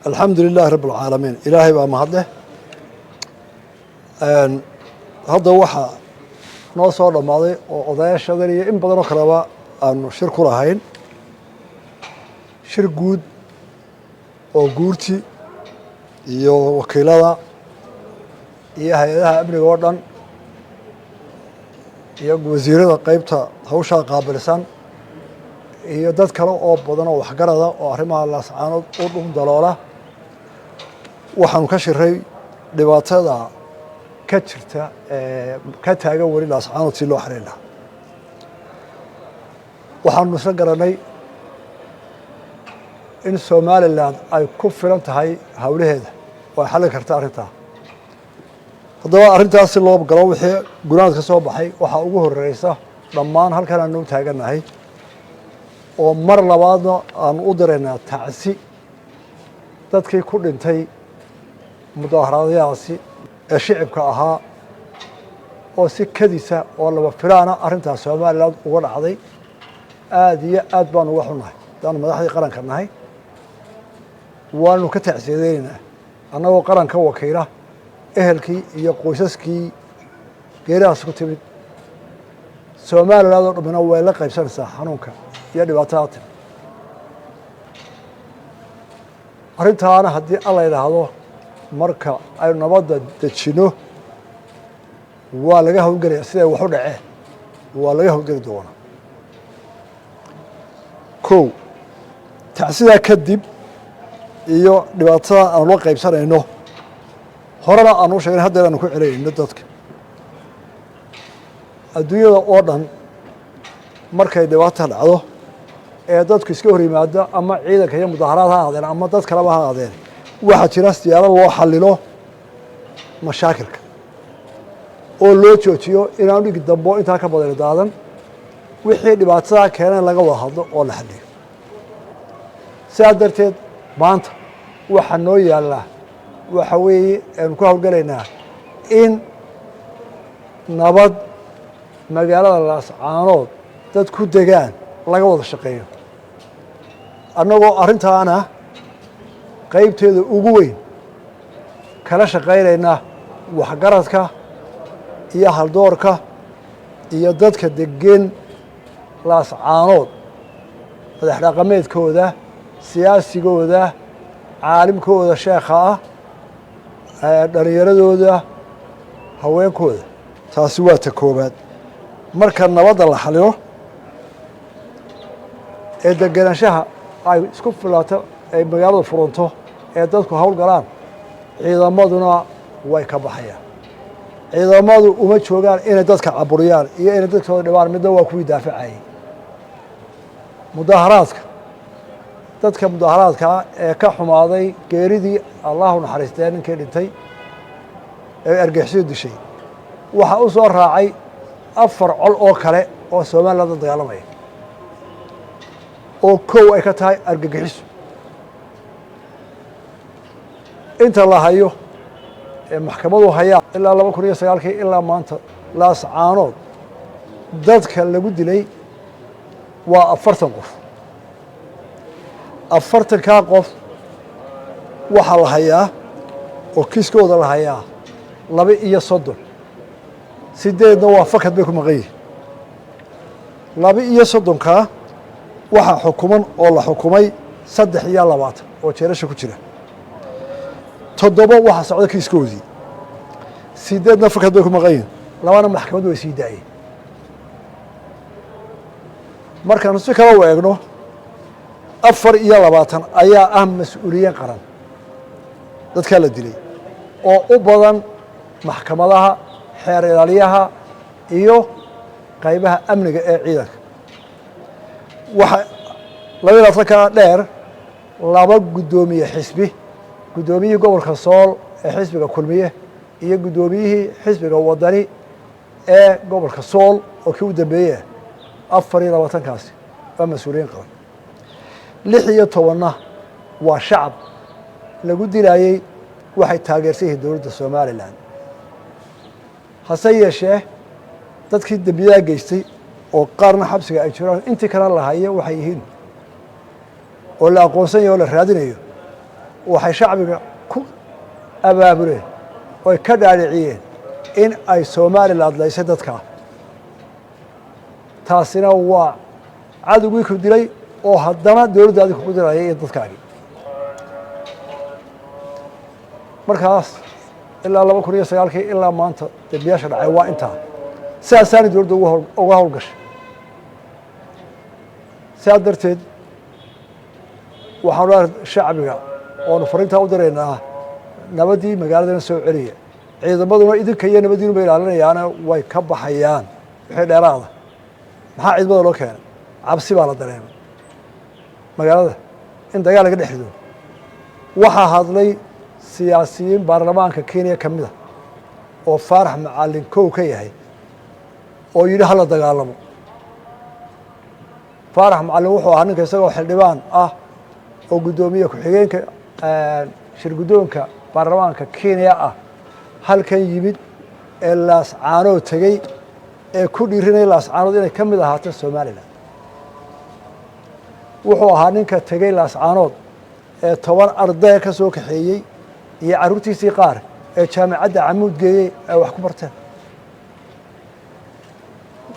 الحمد لله رب العالمين إلهي بقى مهده هذا وحى نوصل الماضي وقضايا الشغلية إن بدنا كربا أن شركوا لهين شرك جود أو جورتي iyo wakiilada iyo hay'adaha amniga oo dhan iyo wasiirada qaybta hawsha qaabilsan iyo dad kale oo badan oo waxgarada oo arrimaha laascaanood u dhum daloola waxaan ka shiray dhibaatada ka jirta ka taagan wali laascaanood si loo xareeyo waxaan nusra garanay in Somaliland ay ku filan tahay hawlaheeda oo xal karta arrinta haddaba arrintaas si loo galo wixii gunaad ka soo baxay waxa ugu horeysa dhammaan halkan aanu taaganahay oo mar labaadna aan u direynaa tacsi dadkii ku dhintay mudaaharaadayaasi ee shicibka ahaa oo si kadisa oo laba filaana arrintaas Somaliland uga dhacday aad iyo aad baan uga xunahay daan madaxdii qaranka nahay waanu ka tacsiyeynaa annagoo qaranka wakiila ehelkii iyo qoysaskii geeraas ku timid Somaliland oo dhammaan way la qaybsanaysaa xanuunka iyo dhibaatada arrintaana haddii alla yiraahdo marka ay nabadda dejino waa laga hawlgelaya sida wax u dhaceen waa laga hawlgeli doonaa kow tacsida kadib iyo dhibaatada aan loo qaybsanayno horena aan u sheegay haddana aan ku celinayno dadka adduunyada oo dhan markay dhibaato dhacdo ee dadku iska hor yimaado ama ciidanka iyo mudaaharaad ha ahaadeen ama dad kaleba ha ahaadeen waxaa jira siyaalo loo xallilo mashaakilka oo loo joojiyo inaan dhigi dambo intaa ka badan daadan wixii dhibaatada keenay laga wada hadlo oo la xalliyo sidaa darteed maanta waxa noo yaalla waxa weeye aan ku hawlgalaynaa in nabad magaalada laascaanood dad ku degaan laga wada shaqeeyo annagoo arrintaana qaybteeda ugu weyn kala shaqaynayna waxgaradka iyo haldoorka iyo dadka degan laascaanood madax dhaqameedkooda siyaasigooda caalimkooda sheekha ah dhalinyaradooda haweenkooda taasi waa ta koobaad marka nabadda la xalilo ee deganaanshaha ay isku filaato ay magaalada furanto ee dadku hawl galaan ciidamaduna way ka baxayaan ciidamadu uma joogaan inay dadka caburiyaan iyo inay dadkooda dhibaan midna waa kuwii daafacayay mudaaharaadka dadka mudaaharaadka ee ka xumaaday geeridii allahu naxariistay ninkii dhintay ee argagixisada dishay waxa u soo raacay 4 col oo kale oo Somaliland dagaalamaya oo kow ay ka tahay argagixiso inta la hayo ee maxkamadu hayaan ilaa 2009 ilaa maanta laascaanood dadka lagu dilay waa 40 qof 40 qof waxa la hayaa oo kiiskooda la hayaa 230 sideedna waa fakad bay ku maqan yihiin 230 waxa xukuman oo la xukumay 3 oo jeerasha ku jira 7 waxa socda kiiskoodii sideedna fakad bay ku maqan yihiin labana maxkamadu way sii daayeen markaan si kala eegno 24 ayaa ah mas'uuliyiin qaran dadka la dilay oo u badan maxkamadaha xeer ilaaliyaha iyo qaybaha amniga ee ciidanka waxa laga ka dheer laba gudoomiye xisbi gudoomiyihii gobolka Sool ee xisbiga kulmiye iyo gudoomiyihii xisbiga wadani ee gobolka Sool oo kii u dambeeyay 24 kaasi waa mas'uuliyiin qaran 16 waa shacab lagu dilayay waxay taageersan dowladda Somaliland hase yeeshee dadkii dambiyaha geystay oo qaarna xabsiga ay jiraan intii kala la hayo waxay yihiin oo la aqoonsan yahay oo la raadinayo waxay shacbiga ku abaabuleen oy ka dhaadhiciyeen in ay Somaliland laysay dadka taasina waa cadowgii ku dilay oo haddana dowladdaadii ku dirayay iyo dadkaagii markaas ilaa 2009 ilaa maanta dambiyaasha dhacay waa intaa saasaani dowladda uga howlgashay sidaa darteed waxaan leeyahay shacbiga oonu fariintaa u diraynaa nabadii magaaladana soo celiya ciidamaduna idinka iyo nabadiinu bay ilaalinayaana way ka baxayaan wixii dheeraada maxaa ciidamada loo keenay cabsi baa la dareemay magaalada in dagaal laga dhex rido waxaa hadlay siyaasiyiin baarlamaanka Kenya ka mid ah oo Faarax Macalin kow ka yahay oo yidhi hala dagaalamo Faarax Macalin wuxuu ahaa ninka isagoo xildhibaan ah oo guddoomiye ku-xigeenka shirguddoonka baarlamaanka Kenya ah halkan yimid ee laascaanood tegey ee ku dhiirinay laascaanood inay ka mid ahaato Somaliland wuxuu ahaa ninka tegey laascaanood ee 10 arday ka soo kaxeeyey iyo carruurtiisii qaar ee jaamacadda Camuud geeyey ay wax ku barteen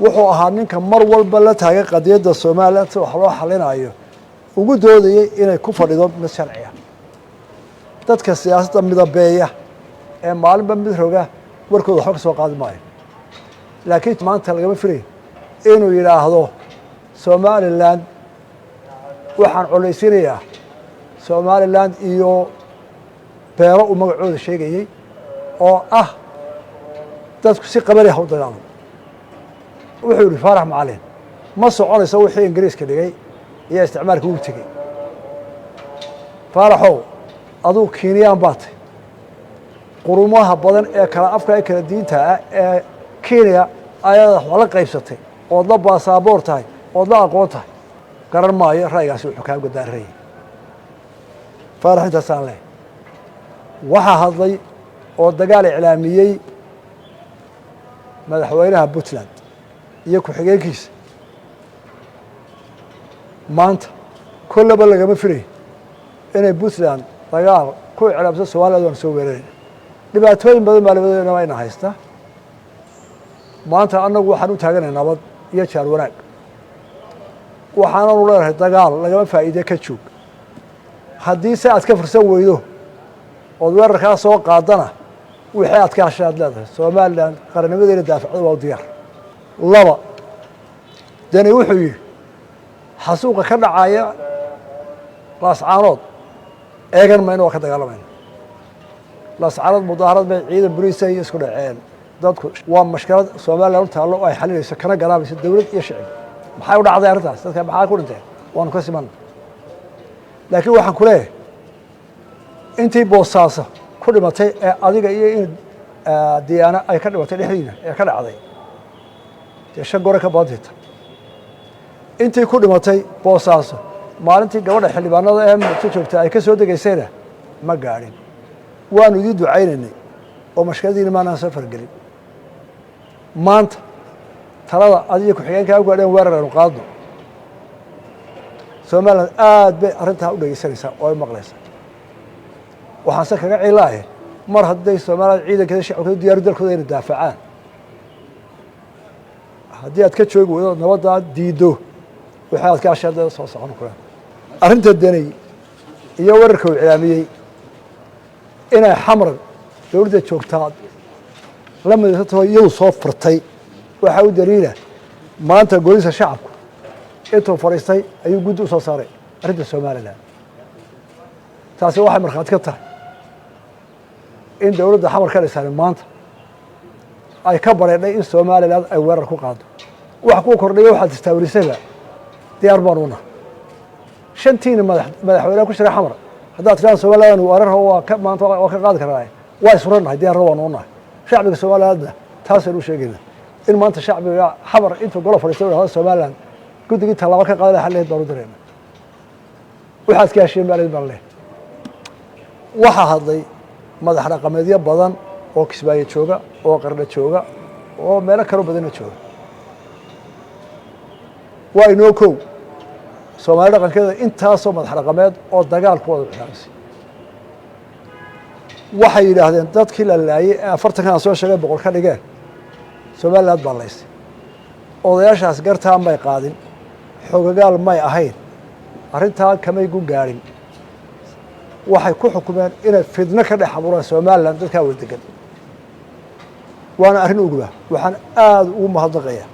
wuxuu ahaa ninka mar walba la taagay qadiyadda Somaliland si wax loo xalinayo ugu doodayay inay ku fadhido mid sharciya dadka siyaasadda midabeeya ee maalinba mid roga warkooda waxba ka soo qaadi maayo laakiin maanta lagama filayo inuu yidhaahdo Somaliland waxaan culaysinayaa Somaliland iyo beero uu magacooda sheegayay oo ah dadku si qabali ah u dagaalamo wuxuu yidhi Faarax Macalin ma soconayso wixii Ingiriiska dhigay iyo isticmaalka uu tegey Faaraxow aduu Kenyaan baatay qurumaha badan ee kala afka ay kala diinta ah ee Kenya ayada wax la qaybsatay oo la baasaboor tahay oo la aqoon tahay garan maayo ra'yigaasi wuxuu ka godaarayay Faarax intaasaan leh waxaa hadlay oo dagaal iclaamiyey madaxweynaha Puntland iyo ku-xigeenkiisa maanta kollaba lagama filayo inay Puntland dagaal ku iclaamso Somaliland waan soo weerarayna dhibaatooyin badan baa labadeena waa ina haysta maanta annagu waxaan u taaganahay nabad iyo jaar wanaag waxaananu leedahay dagaal lagama faa'iide ka joog haddii se aad ka fursan weydo ood weerarkaa soo qaadana wixii aad ka hashay aad leedahay Somaliland qarannimadeena daafacda waa u diyaar laba dani wuxuu yidhi xasuuqa ka dhacaya laascaanood eegan mayno waa ka dagaalamayna laascaanood mudaharad bay ciidan boliisa iyo isku dhaceen dadku waa mashkalad Somaliland u taallo oo ay xalinayso kana garaabayso dowlad iyo shacbi maxay u dhacday arrintaas dadka maxaa ku dhinteen waanu ka siman laakiin waxaan ku leeyahay intii boosaaso ku dhimatay ee adiga iyo in diyaana ay ka dhimatay dhexdiina ee ka dhacday dee 5 gore ka baadita intii ku dhimatay boosaaso maalintii gabadha xildhibaanada ee muqdisho joogtay ay ka soo degaysayna ma gaadhin waanu idin ducaynaynay oo mashkaladiina maanaan soo fargelin maanta talada adiga ku-xigeenkaa u gaadheen weerar aynu qaadno Somaliland aad bay arrintaa u dhegeysanaysaa oo ay maqlaysaa waxaan se kaga ciilaahay mar hadday Somaliland ciidankeeda shacabkeedu diyaaru dalkooda inay daafacaan haddii aad ka joogi weydo nabaddaa diiddo wixii aad ka hashaadada soo socon kuraan arrinta danay iyo weerarka uu iclaamiyey inay xamar dowladda joogtaa la midaysato iyadu soo furtay waxaa u daliila maanta golisa shacabku intuu fadhiistay ayuu guddi u soo saaray arrinta Somaliland taasi waxay markhaati ka tahay in dowladda xamar ka dhisan maanta ay ka bareedhay in Somaliland ay weerar ku qaado wax ku kordhiyo waxaad istaawirisayba diyaar baan una shantiina madaxweynaha ku jira xamar haddaad tiraan Somaliland weerar waa ka maanta waa ka qaadi karaa waa isfuranahay diyaar waan una shacbiga Somaliland taasoo u sheegayna in maanta shacbiga xamar intuu golo fadhiistay oo Somaliland guddigii talaabo ka qaaday xal leeyahay daruureena waxaad ka heshiin baa leh waxa hadlay madax dhaqameedyo badan oo Kismaayo jooga oo Qardho jooga oo meelo kale badan jooga waa inoo kow Soomaali dhaqankeeda intaasoo madax dhaqameed oo dagaal ku wada xiransi waxay yidhaahdeen dadkii la laayay ee 40 soo sheegay boqol ka dhigeen Soomaaliland baa laysay odayaashaas gartaan may qaadin xogagaal may ahayn arrintaa kamay gu gaarin waxay ku xukumeen inay fidna ka dhex abuuraan Soomaaliland dadka wadagan waana arrin uguba waxaan aad ugu mahadnaqayaa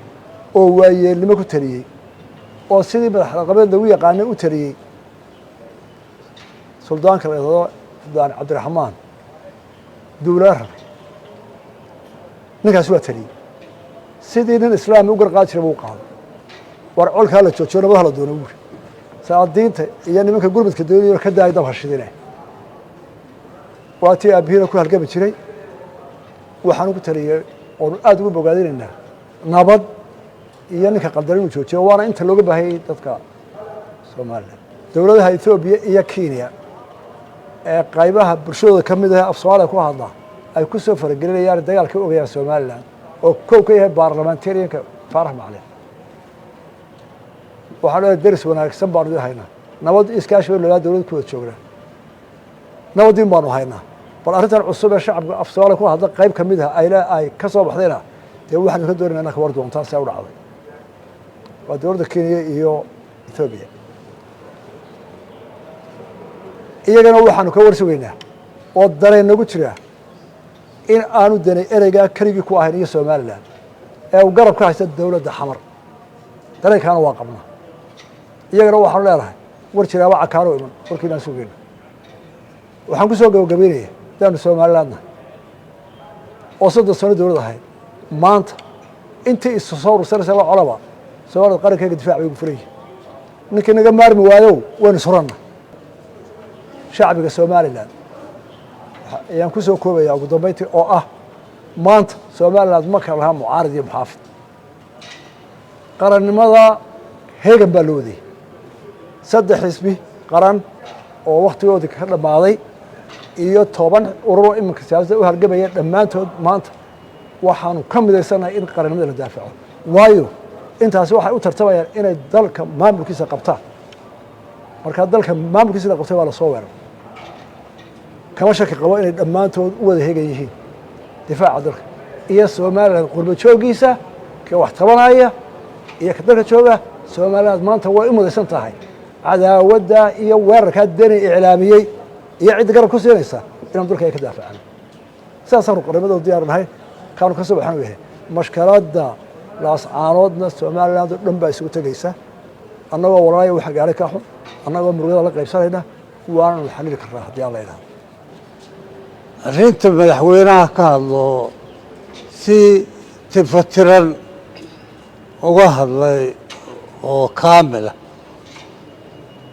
oo waayeelnimo ku taliyay oo sidii madaxda lagu yaqaanay u taliyay suldaanka la yiraahdo Sultaan Cabdiraxmaan dowlar ninkaas waa taliyay sidii nin islaami u garqaad jiray buu qaaday war colka la joojiyo nabadaha la doono buur saadiinta iyo nimanka gurmadka dowladda ka daayay dab hashidina waa tii aabihina ku halgami jiray waxaan ugu taliyay oo aad ugu bogaadinayna nabad iyo ninka qadarin uu joojiyo waana inta looga baahayay dadka Soomaaliland dowladaha Ethiopia iyo Kenya ee qaybaha bulshada kamid ah Soomaaliya ku hadla ay ku soo faragelinayaan dagaalka oogaya Soomaaliland oo koow ka yahay baarlamantariyanka Faarax Macalin waxaan daris wanaagsan baan u haynaa nabad iskaashi loo dowlad ku wada joognaa nabadin baan u haynaa bal arrintan cusub ee shacabka Soomaaliya ku hadla qayb kamid ah ay ka soo baxdayna ee waxaan ka doonaynaa ka war doontaa si ay u dhacday waa dowladda Kenya iyo Ethiopia iyagana waxaanu ka warsugaynaa oo dareen nagu jira in aanu danay ereyga kaligi ku ahayn iyo Soomaaliland ee uu garab ka haysta dowladda xamar dareenkaana waa qabnaa iyagana waxaanu leedahay war jira waxa kaaro iman warkiina sugayna waxaan ku soo gabagabeynaya daan Soomaaliland oo 3 sano dowladda ahayd maanta intii isu soo urursanaysa la colaba Soomaaliland qarankeega difaac bay ugu furay ninkii naga maarmi waayo waan surana shacbiga Soomaaliland ayaan ku soo koobaya ugu dambeyntii oo ah maanta Soomaaliland ma kala laha mucaarad iyo muxaafid qarannimada heegan baa loo waday 3 xisbi qaran oo waqtigoodii ka dhamaaday iyo 10 urur iminka siyaasadda u hargamaya dhammaantood maanta waxaanu ka midaysanahay in qarannimada la daafaco waayo intaasi waxay u tartamayaan inay dalka maamulkiisa qabtaan marka dalka maamulkiisa la qabtay waa la soo weerar kama shaki qabo inay dhammaantood u wada heegan yihiin difaaca dalka iyo Soomaaliland qurbo joogiisa ka wax tabanaya iyo ka dalka jooga Soomaaliland maanta way u mudaysan tahay cadaawada iyo weerarka dani iclaamiyay iyo cid garab ku siinaysa inaan dalka ay ka daafacaan saasaan qaramada diyaarnahay kaanu ka soo baxan yahay mashkalada laas caanoodna Soomaaliland dhan baa isugu tagaysa annagoo walaayo waxa gaaray ka xun annagoo murugada la qaybsanayna waana xalil karraa hadii alla ilaahay arrinta madaxweynaha ka hadlo si tifatiran uga hadlay oo kaamil ah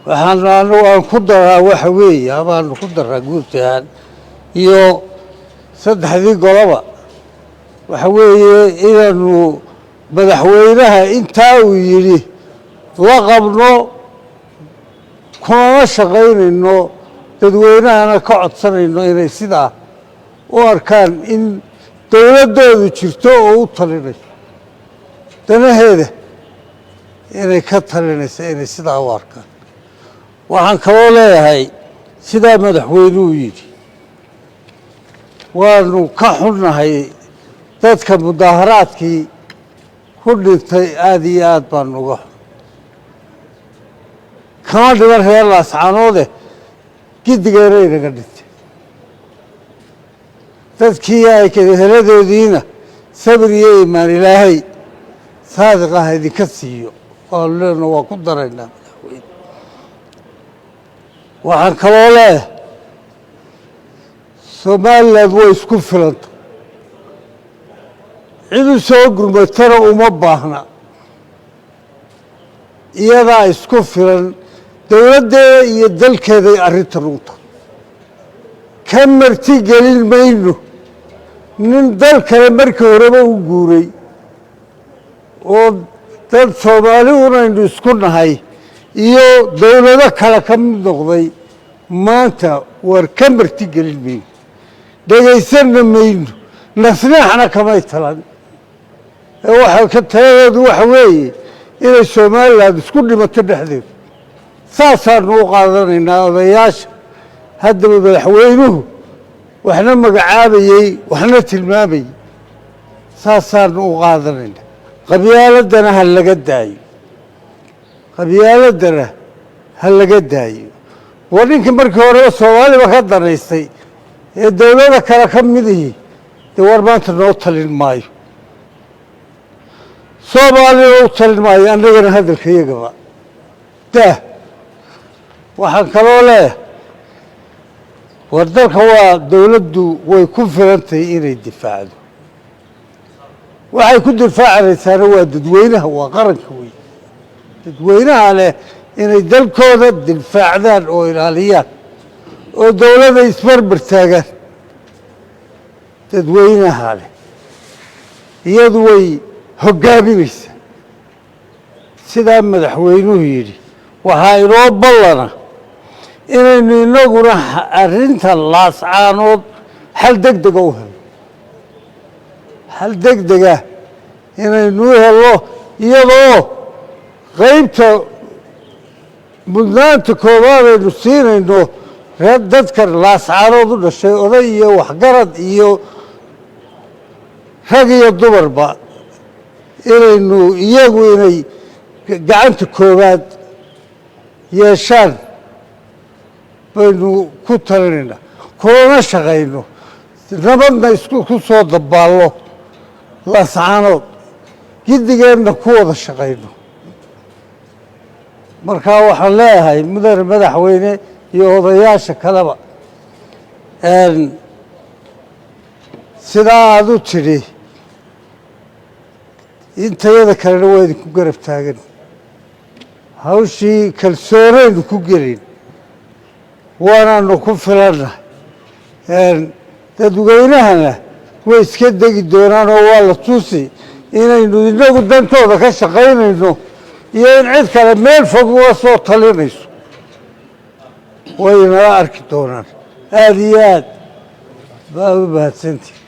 waxaan ku daraa waxa weeye abaanu ku daraa guurtaan iyo 3 goloba waxa weeye inaanu madaxweynaha intaa uu yiri la qabno kuna shaqaynayno dadweynahana ka codsanayno inay sidaa u arkaan in dowladoodu jirto oo u talinayso danaheeda inay ka talinayso inay sidaa u arkaan waxaan kaloo leeyahay sidaa madaxweynuhu yidhi waanu ka xunnahay dadka mudaaharaadkii ku dhintay aad iyo aad baan uga xun kama dhiman reer laascaanoode gidigeena inaga dhintay dadkii ay heladoodiina sabir iyo iimaan ilaahay saadiq ah idinka siiyo waanu leena waa ku daraynaa madaxweyne waxaan kaloo leeyahay Soomaaliland way isku filanta cid u soo gurmatana uma baahna iyadaa isku filan dowladdeeda iyo dalkeeday arrintan u tahay ka marti gelin mayno nin dal kale markii horeba u guuray oo dad Soomaali unaynu isku nahay iyo dowlado kale ka mid noqday maanta war ka marti gelin mayno dhegaysanna mayno nasnaxna kamay talan waxa ka tayadeedu waxa weeye inay Soomaaliland isku dhimato dhexdeeda saasaanu u qaadanaynaa odayaasha haddaba madaxweynuhu waxna magacaabayey waxna tilmaamayey saasaanu u qaadanayna qabyaaladana ha laga daayo qabyaaladana ha laga daayo waa ninkii markii horeba soomaaliba ka danaystay ee dowlada kale ka midihii dee war maanta noo talin maayo soomaalina u talin maayo annagana hadalka iyagaba daah waxaan kaloo leeyahay war dalka waa dowladdu way ku filantahay inay difaacdo waxay ku difaacanaysaana waa dadweynaha waa qaranka wey dadweynaha leh inay dalkooda difaacdaan oo ilaaliyaan oo dowladda isbarbar taagaan dadweynaha leh iyadu way hoggaaminaysaa sidaa madaxweynuhu yidhi waxaa inoo ballana inaynu inaguna arrintan laascaanood xal deg dega u helno xal deg dega inaynu u helno iyadoo qaybta mudnaanta koowaad aynu siinayno reer dadkan laascaanood u dhashay oday iyo waxgarad iyo rag iyo dumarba inaynu iyagu inay gacanta koowaad yeeshaan baynu ku talinaynaa kulana shaqayno nabadna ku soo dabaallo laascaanood giddigeenna ku wada shaqayno markaa waxaan leeyahay mudane madaxweyne iyo odayaasha kaleba sidaa aada u tidhi intayada kalena waa idinku garab taagan hawshii kalsoonaynu ku gelin waanaanu ku filannahay dadweynahana way iska degi doonaan oo waa la tusi inaynu inagu dantooda ka shaqaynayno iyo in cid kale meel fog uga soo talinayso way inala arki doonaan aada iyo aad baa u mahadsantii